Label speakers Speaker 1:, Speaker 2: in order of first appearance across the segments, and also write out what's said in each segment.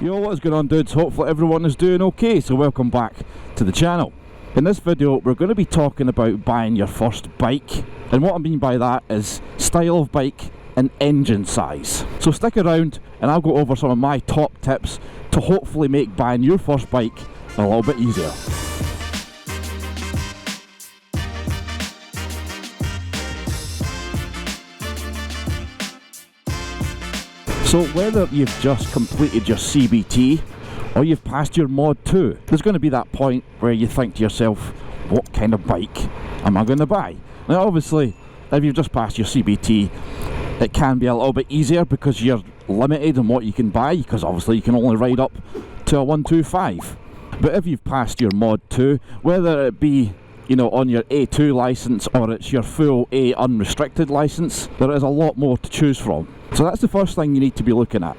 Speaker 1: Yo, what's going on, dudes? Hopefully everyone is doing okay, so welcome back to the channel. In this video we're going to be talking about buying your first bike, and what I mean by that is style of bike and engine size. So stick around and I'll go over some of my top tips to hopefully make buying your first bike a little bit easier. So whether you've just completed your CBT or you've passed your Mod 2, there's going to be that point where you think to yourself, what kind of bike am I going to buy? Now obviously, if you've just passed your CBT, it can be a little bit easier because you're limited on what you can buy, because obviously you can only ride up to a 125. But if you've passed your Mod 2, whether it be on your A2 license or it's your full A unrestricted license, there is a lot more to choose from. So that's the first thing you need to be looking at.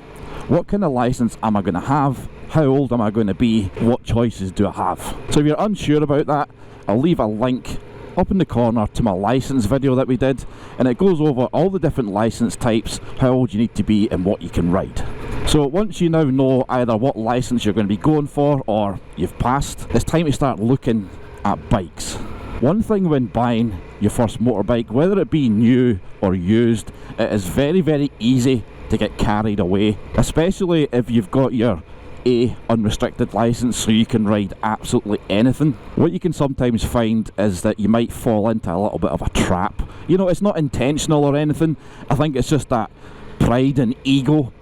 Speaker 1: What kind of license am I going to have? How old am I going to be? What choices do I have? So if you're unsure about that, I'll leave a link up in the corner to my license video that we did, and it goes over all the different license types, how old you need to be and what you can ride. So once you now know either what license you're going to be going for or you've passed, it's time to start looking at bikes. One thing when buying your first motorbike, whether it be new or used, it is very, very easy to get carried away, especially if you've got your A unrestricted license, so you can ride absolutely anything. What you can sometimes find is that you might fall into a little bit of a trap. It's not intentional or anything. I think it's just that pride and ego,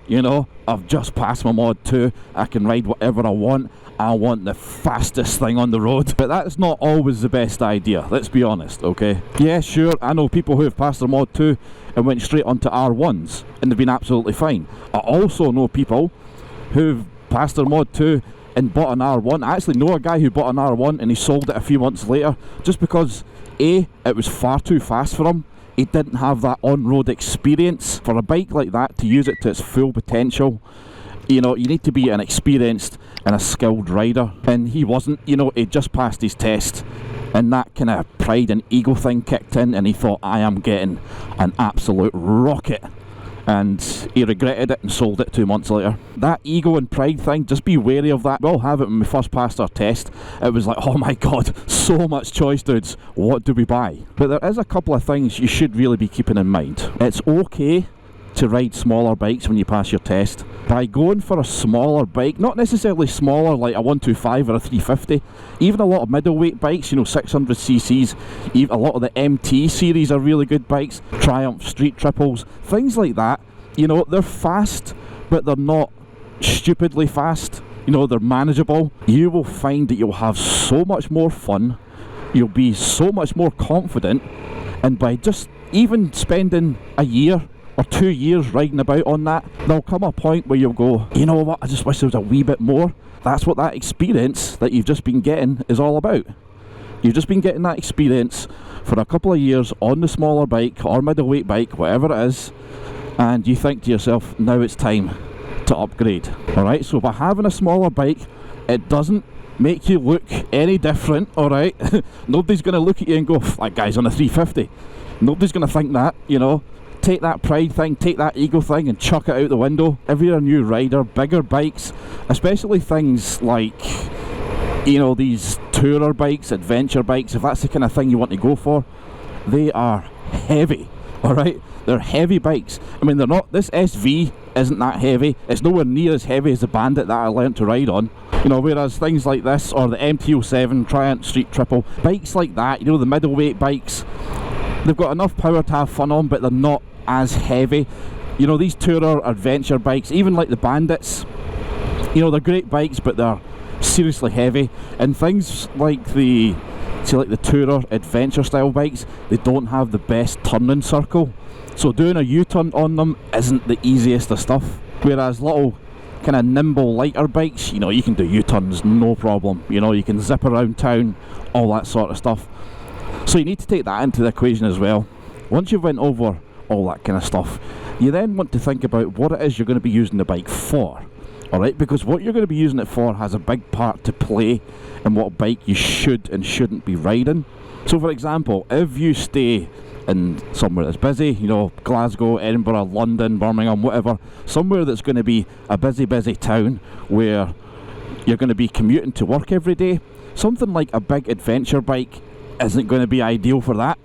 Speaker 1: I've just passed my Mod 2, I can ride whatever I want the fastest thing on the road. But that's not always the best idea, let's be honest, okay? Yeah, sure, I know people who have passed their Mod 2 and went straight onto R1s and they've been absolutely fine. I also know people who've passed their Mod 2 and bought an R1. I actually know a guy who bought an R1 and he sold it a few months later just because A, it was far too fast for him. He didn't have that on-road experience. For a bike like that to use it to its full potential, you need to be an experienced and a skilled rider, and he wasn't. He just passed his test and that kind of pride and ego thing kicked in, and he thought, I am getting an absolute rocket, and he regretted it and sold it 2 months later. That ego and pride thing, just be wary of that. We'll have it when we first passed our test. It was like, oh my god, so much choice, dudes, what do we buy? But there is a couple of things you should really be keeping in mind. It's okay to ride smaller bikes when you pass your test. By going for a smaller bike, not necessarily smaller like a 125 or a 350, even a lot of middleweight bikes, 600cc's, even a lot of the MT series are really good bikes, Triumph Street Triples, things like that. They're fast, but they're not stupidly fast. They're manageable. You will find that you'll have so much more fun, you'll be so much more confident, and by just even spending a year or 2 years riding about on that, there'll come a point where you'll go, you know what, I just wish there was a wee bit more. That's what that experience that you've just been getting is all about. You've just been getting that experience for a couple of years on the smaller bike or middleweight bike, whatever it is, and you think to yourself, now it's time to upgrade. Alright, so by having a smaller bike, it doesn't make you look any different, alright? Nobody's going to look at you and go, that guy's on a 350. Nobody's going to think that, Take that pride thing, take that ego thing and chuck it out the window. If you're a new rider, bigger bikes, especially things like, these tourer bikes, adventure bikes, if that's the kind of thing you want to go for, they are heavy, alright? They're heavy bikes. I mean, they're not, this SV isn't that heavy. It's nowhere near as heavy as the Bandit that I learned to ride on. Whereas things like this, or the MT-07, Triumph Street Triple, bikes like that, the middleweight bikes, they've got enough power to have fun on, but they're not as heavy. These tourer adventure bikes, even like the Bandits, they're great bikes, but they're seriously heavy. And things like the tourer adventure style bikes, they don't have the best turning circle, so doing a U-turn on them isn't the easiest of stuff. Whereas little kind of nimble lighter bikes, you can do U-turns no problem. You can zip around town, all that sort of stuff. So you need to take that into the equation as well. Once you've went over all that kind of stuff, you then want to think about what it is you're going to be using the bike for. Alright, because what you're going to be using it for has a big part to play in what bike you should and shouldn't be riding. So for example, if you stay in somewhere that's busy, you know, Glasgow, Edinburgh, London, Birmingham, whatever, somewhere that's going to be a busy town where you're going to be commuting to work every day. Something like a big adventure bike isn't going to be ideal for that,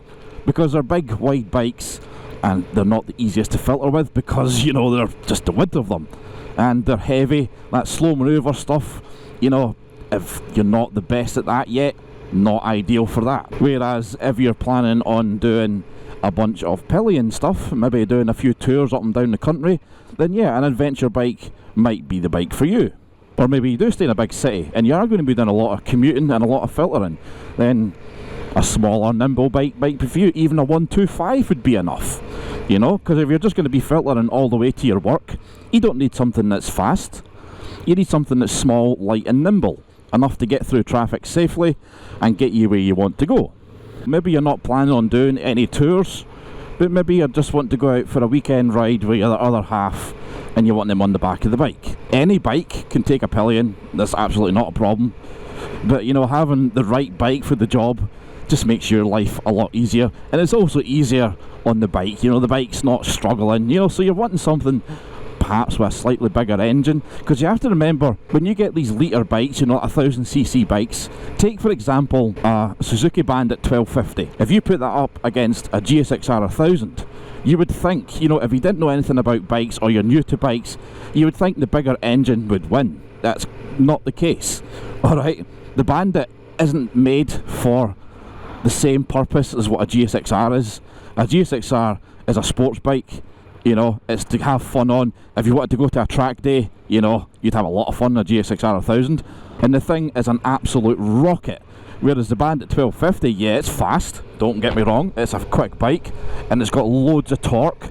Speaker 1: because they're big, wide bikes, and they're not the easiest to filter with, because, you know, they're just the width of them, and they're heavy. That slow manoeuvre stuff, you know, if you're not the best at that yet, not ideal for that. Whereas if you're planning on doing a bunch of pillion stuff, maybe doing a few tours up and down the country, then yeah, an adventure bike might be the bike for you. Or maybe you do stay in a big city and you are going to be doing a lot of commuting and a lot of filtering, then a smaller, nimble bike might be for you. Even a 125 would be enough, you know, because if you're just going to be filtering all the way to your work, you don't need something that's fast. You need something that's small, light and nimble, enough to get through traffic safely and get you where you want to go. Maybe you're not planning on doing any tours, but maybe you just want to go out for a weekend ride with your other half and you want them on the back of the bike. Any bike can take a pillion, that's absolutely not a problem. But, you know, having the right bike for the job just makes your life a lot easier, and it's also easier on the bike. You know, the bike's not struggling, you know, so you're wanting something perhaps with a slightly bigger engine, because you have to remember, when you get these litre bikes, you know, 1000cc bikes, take for example a Suzuki Bandit 1250. If you put that up against a GSX-R 1000, you would think, you know, if you didn't know anything about bikes or you're new to bikes, you would think the bigger engine would win. That's not the case. Alright, the Bandit isn't made for the same purpose as what a GSX-R is. A GSX-R is a sports bike, you know, it's to have fun on. If you wanted to go to a track day, you know, you'd have a lot of fun on a GSX-R 1000, and the thing is an absolute rocket. Whereas the Bandit 1250, yeah, it's fast, don't get me wrong, it's a quick bike, and it's got loads of torque,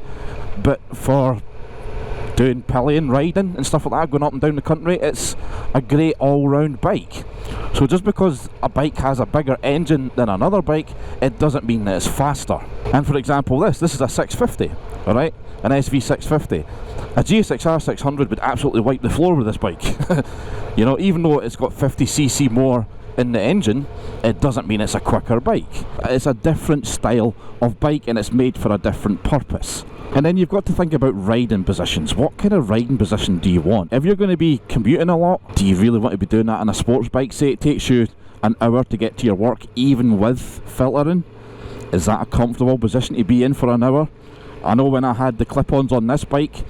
Speaker 1: but for doing pillion riding and stuff like that, going up and down the country, it's a great all-round bike. So just because a bike has a bigger engine than another bike, it doesn't mean that it's faster. And for example, this is a 650, alright, an SV650. A GSX-R 600 would absolutely wipe the floor with this bike. You know, even though it's got 50cc more in the engine, it doesn't mean it's a quicker bike. It's a different style of bike and it's made for a different purpose. And then you've got to think about riding positions. What kind of riding position do you want? If you're going to be commuting a lot, do you really want to be doing that on a sports bike? Say it takes you an hour to get to your work, even with filtering. Is that a comfortable position to be in for an hour? I know when I had the clip-ons on this bike,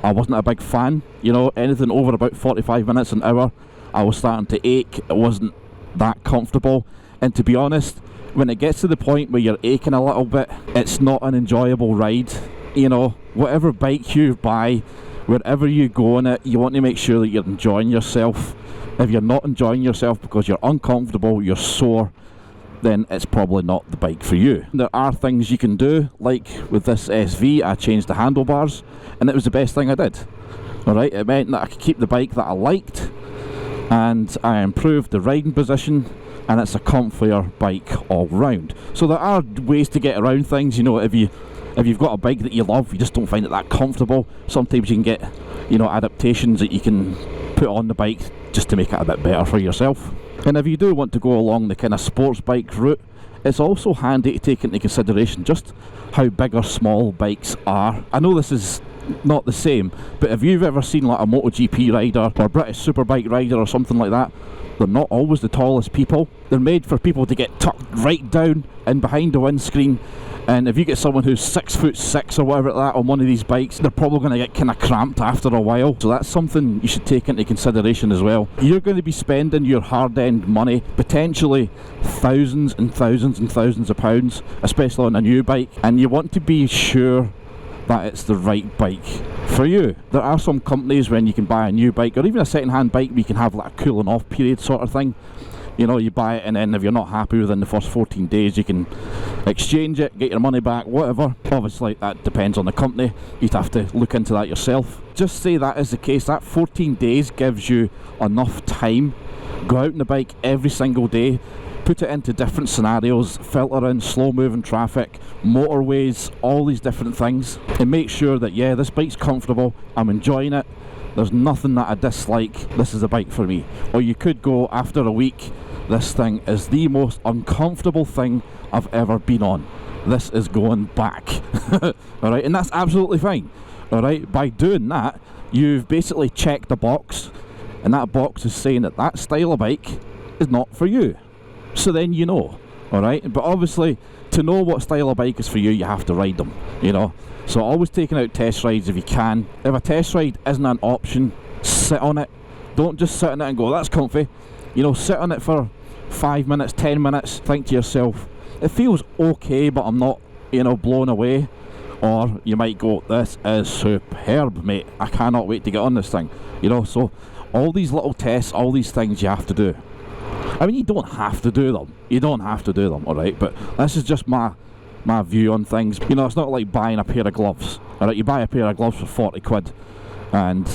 Speaker 1: I wasn't a big fan. You know, anything over about 45 minutes, an hour, I was starting to ache. It wasn't that comfortable, and to be honest, when it gets to the point where you're aching a little bit, it's not an enjoyable ride. You know, whatever bike you buy, wherever you go on it, you want to make sure that you're enjoying yourself. If you're not enjoying yourself because you're uncomfortable, you're sore, then it's probably not the bike for you. There are things you can do, like with this SV, I changed the handlebars, and it was the best thing I did. Alright, it meant that I could keep the bike that I liked, and I improved the riding position, and it's a comfier bike all round. So there are ways to get around things. You know, if you've got a bike that you love, you just don't find it that comfortable, sometimes you can get, you know, adaptations that you can put on the bike just to make it a bit better for yourself. And if you do want to go along the kind of sports bike route, it's also handy to take into consideration just how big or small bikes are. I know this is not the same, but if you've ever seen like a MotoGP rider or a British Superbike rider or something like that, they're not always the tallest people. They're made for people to get tucked right down in behind the windscreen, and if you get someone who's 6'6" or whatever like that on one of these bikes, they're probably going to get kind of cramped after a while. So that's something you should take into consideration as well. You're going to be spending your hard-earned money, potentially thousands and thousands and thousands of pounds, especially on a new bike, and you want to be sure that it's the right bike for you. There are some companies when you can buy a new bike or even a second-hand bike where you can have like a cooling off period sort of thing. You know, you buy it and then if you're not happy within the first 14 days you can exchange it, get your money back, whatever. Obviously that depends on the company, you'd have to look into that yourself. Just say that is the case, that 14 days gives you enough time. Go out on the bike every single day, put it into different scenarios, filter in slow moving traffic, motorways, all these different things, and make sure that yeah, this bike's comfortable, I'm enjoying it, there's nothing that I dislike, this is a bike for me. Or you could go after a week, this thing is the most uncomfortable thing I've ever been on. This is going back. Alright, and that's absolutely fine. Alright, by doing that, you've basically checked a box, and that box is saying that that style of bike is not for you. So then you know. Alright, but obviously, to know what style of bike is for you, you have to ride them, you know. So always taking out test rides if you can. If a test ride isn't an option, sit on it. Don't just sit on it and go, that's comfy. You know, sit on it for 5 minutes, 10 minutes, think to yourself, it feels okay, but I'm not, you know, blown away. Or you might go, this is superb, mate, I cannot wait to get on this thing. You know, so all these little tests, all these things you have to do. I mean, you don't have to do them. You don't have to do them, alright? But this is just my view on things. You know, it's not like buying a pair of gloves. Alright, you buy a pair of gloves for 40 quid, and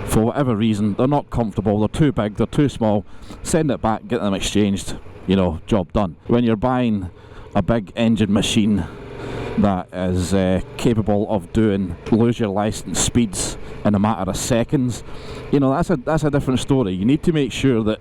Speaker 1: for whatever reason, they're not comfortable, they're too big, they're too small. Send it back, get them exchanged. You know, job done. When you're buying a big engine machine that is capable of doing lose your license speeds in a matter of seconds, you know, that's a different story. You need to make sure that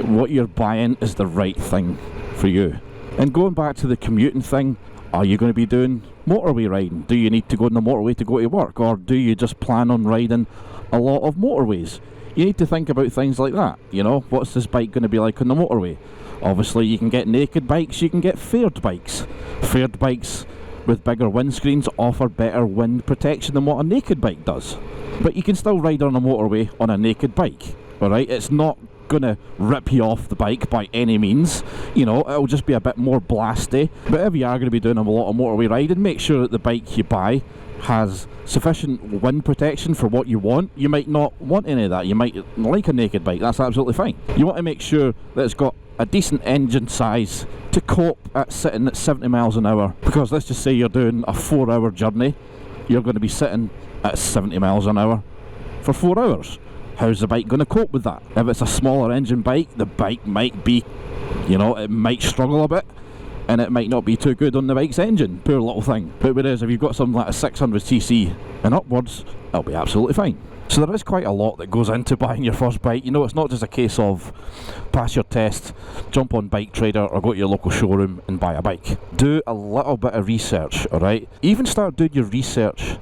Speaker 1: what you're buying is the right thing for you. And going back to the commuting thing, are you going to be doing motorway riding? Do you need to go on the motorway to go to work, or do you just plan on riding a lot of motorways? You need to think about things like that. You know, what's this bike going to be like on the motorway? Obviously, you can get naked bikes, you can get faired bikes. Faired bikes with bigger windscreens offer better wind protection than what a naked bike does. But you can still ride on a motorway on a naked bike, alright? It's not going to rip you off the bike by any means. You know, it'll just be a bit more blasty. But if you are going to be doing a lot of motorway riding, make sure that the bike you buy has sufficient wind protection for what you want. You might not want any of that. You might like a naked bike, that's absolutely fine. You want to make sure that it's got a decent engine size to cope at sitting at 70 miles an hour, because let's just say you're doing a 4-hour journey, you're going to be sitting at 70 miles an hour for 4 hours. How's the bike going to cope with that? If it's a smaller engine bike, the bike might be, you know, it might struggle a bit, and it might not be too good on the bike's engine, poor little thing. But whereas if you've got something like a 600cc and upwards, it'll be absolutely fine. So there is quite a lot that goes into buying your first bike. You know, it's not just a case of pass your test, jump on Bike Trader or go to your local showroom and buy a bike. Do a little bit of research, alright? Even start doing your research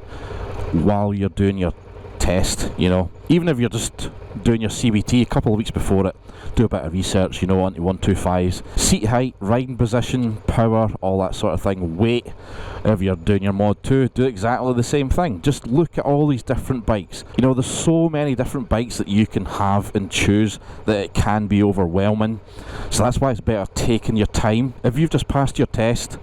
Speaker 1: while you're doing your test, you know. Even if you're just doing your CBT a couple of weeks before it, do a bit of research, you know, onto 125s. Seat height, riding position, power, all that sort of thing. Weight, if you're doing your Mod 2, do exactly the same thing. Just look at all these different bikes. You know, there's so many different bikes that you can have and choose that it can be overwhelming. So that's why it's better taking your time. If you've just passed your test,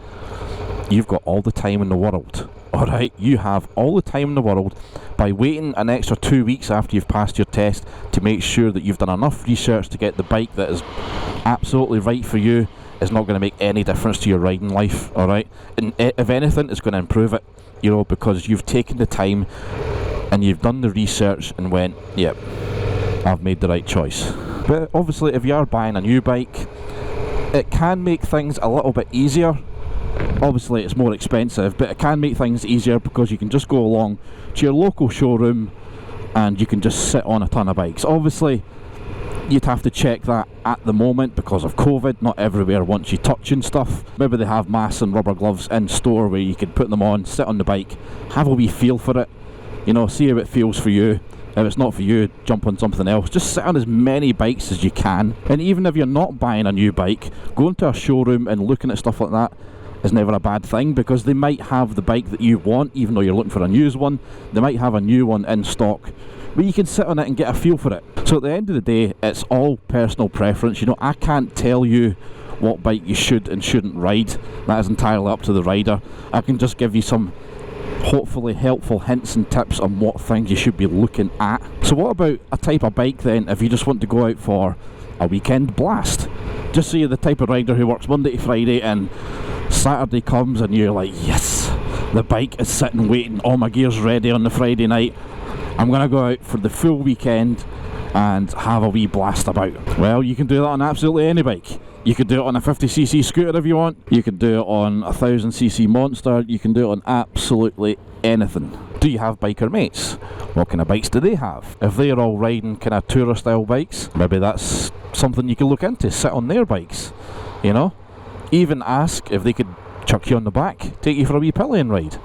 Speaker 1: you've got all the time in the world. Alright, you have all the time in the world by waiting an extra 2 weeks after you've passed your test to make sure that you've done enough research to get the bike that is absolutely right for you. Is not going to make any difference to your riding life, alright? And if anything, it's going to improve it, you know, because you've taken the time and you've done the research and went, yep, I've made the right choice. But obviously, if you are buying a new bike, it can make things a little bit easier. Obviously it's more expensive, but it can make things easier because you can just go along to your local showroom and you can just sit on a ton of bikes. Obviously you'd have to check that at the moment because of COVID. Not everywhere wants you touching stuff. Maybe they have masks and rubber gloves in store where you can put them on, sit on the bike, have a wee feel for it, you know, see how it feels for you. If it's not for you, jump on something else. Just sit on as many bikes as you can. And even if you're not buying a new bike, going to a showroom and looking at stuff like that is never a bad thing, because they might have the bike that you want, even though you're looking for a used one. They might have a new one in stock, but you can sit on it and get a feel for it. So at the end of the day, it's all personal preference. You know, I can't tell you what bike you should and shouldn't ride. That is entirely up to the rider. I can just give you some hopefully helpful hints and tips on what things you should be looking at. So what about a type of bike then, if you just want to go out for a weekend blast? Just say you're the type of rider who works Monday to Friday and Saturday comes and you're like, yes, the bike is sitting waiting, all my gear's ready on the Friday night, I'm going to go out for the full weekend and have a wee blast about. Well, you can do that on absolutely any bike. You could do it on a 50cc scooter if you want. You could do it on a 1000cc monster. You can do it on absolutely anything. Do you have biker mates? What kind of bikes do they have? If they're all riding kind of tourer style bikes, maybe that's something you can look into. Sit on their bikes, you know? Even ask if they could chuck you on the back, take you for a wee pillion ride.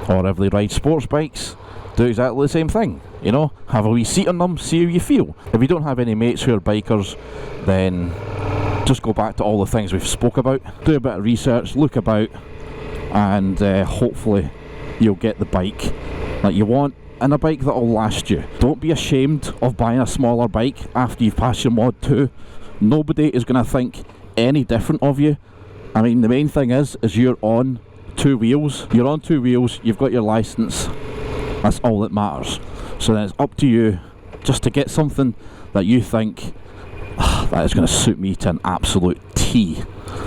Speaker 1: Or if they ride sports bikes, do exactly the same thing, you know? Have a wee seat on them, see how you feel. If you don't have any mates who are bikers, then just go back to all the things we've spoke about. Do a bit of research, look about, and hopefully you'll get the bike that you want, and a bike that will last you. Don't be ashamed of buying a smaller bike after you've passed your Mod 2. Nobody is going to think any different of you. I mean, the main thing is you're on 2 wheels. You're on 2 wheels, you've got your licence. That's all that matters. So then it's up to you just to get something that you think that is going to suit me to an absolute T.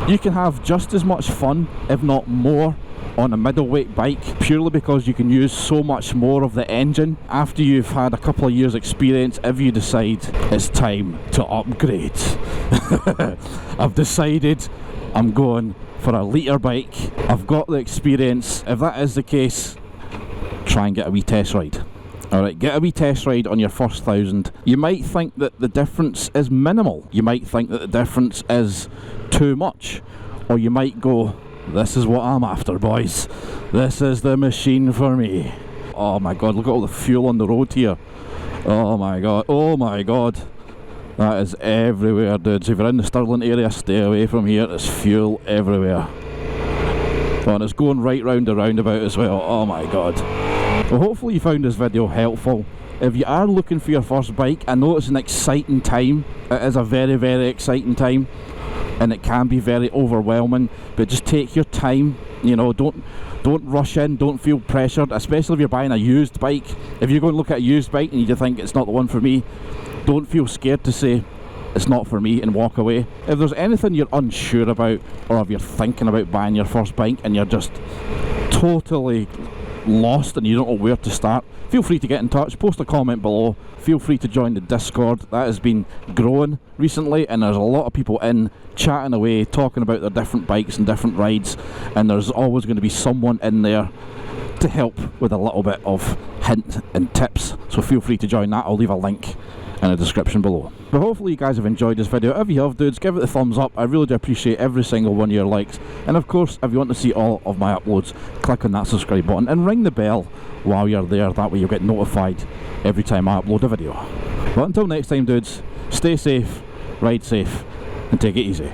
Speaker 1: You can have just as much fun, if not more, on a middleweight bike, purely because you can use so much more of the engine. After you've had a couple of years experience, if you decide it's time to upgrade, I've decided I'm going for a litre bike. I've got the experience. If that is the case, try and get a wee test ride. Alright, get a wee test ride on your first 1000. You might think that the difference is minimal. You might think that the difference is too much. Or you might go, this is what I'm after, boys. This is the machine for me. Oh my god, look at all the fuel on the road here. Oh my god, oh my god. That is everywhere, dudes. If you're in the Stirling area, stay away from here. There's fuel everywhere. Oh, and it's going right round the roundabout as well. Oh my god. Well, hopefully you found this video helpful. If you are looking for your first bike, I know it's an exciting time. It is a very, very exciting time, and it can be very overwhelming, but just take your time, you know. Don't rush in, don't feel pressured, especially if you're buying a used bike. If you're going to look at a used bike and you think it's not the one for me, don't feel scared to say it's not for me and walk away. If there's anything you're unsure about, or if you're thinking about buying your first bike and you're just totally lost and you don't know where to start, feel free to get in touch, post a comment below, feel free to join the Discord. That has been growing recently, and there's a lot of people in chatting away, talking about their different bikes and different rides, and there's always going to be someone in there to help with a little bit of hint and tips, so feel free to join that. I'll leave a link in the description below. But hopefully you guys have enjoyed this video. If you have, dudes, give it a thumbs up. I really do appreciate every single one of your likes. And of course, if you want to see all of my uploads, click on that subscribe button and ring the bell while you're there. That way you'll get notified every time I upload a video. But until next time, dudes, stay safe, ride safe, and take it easy.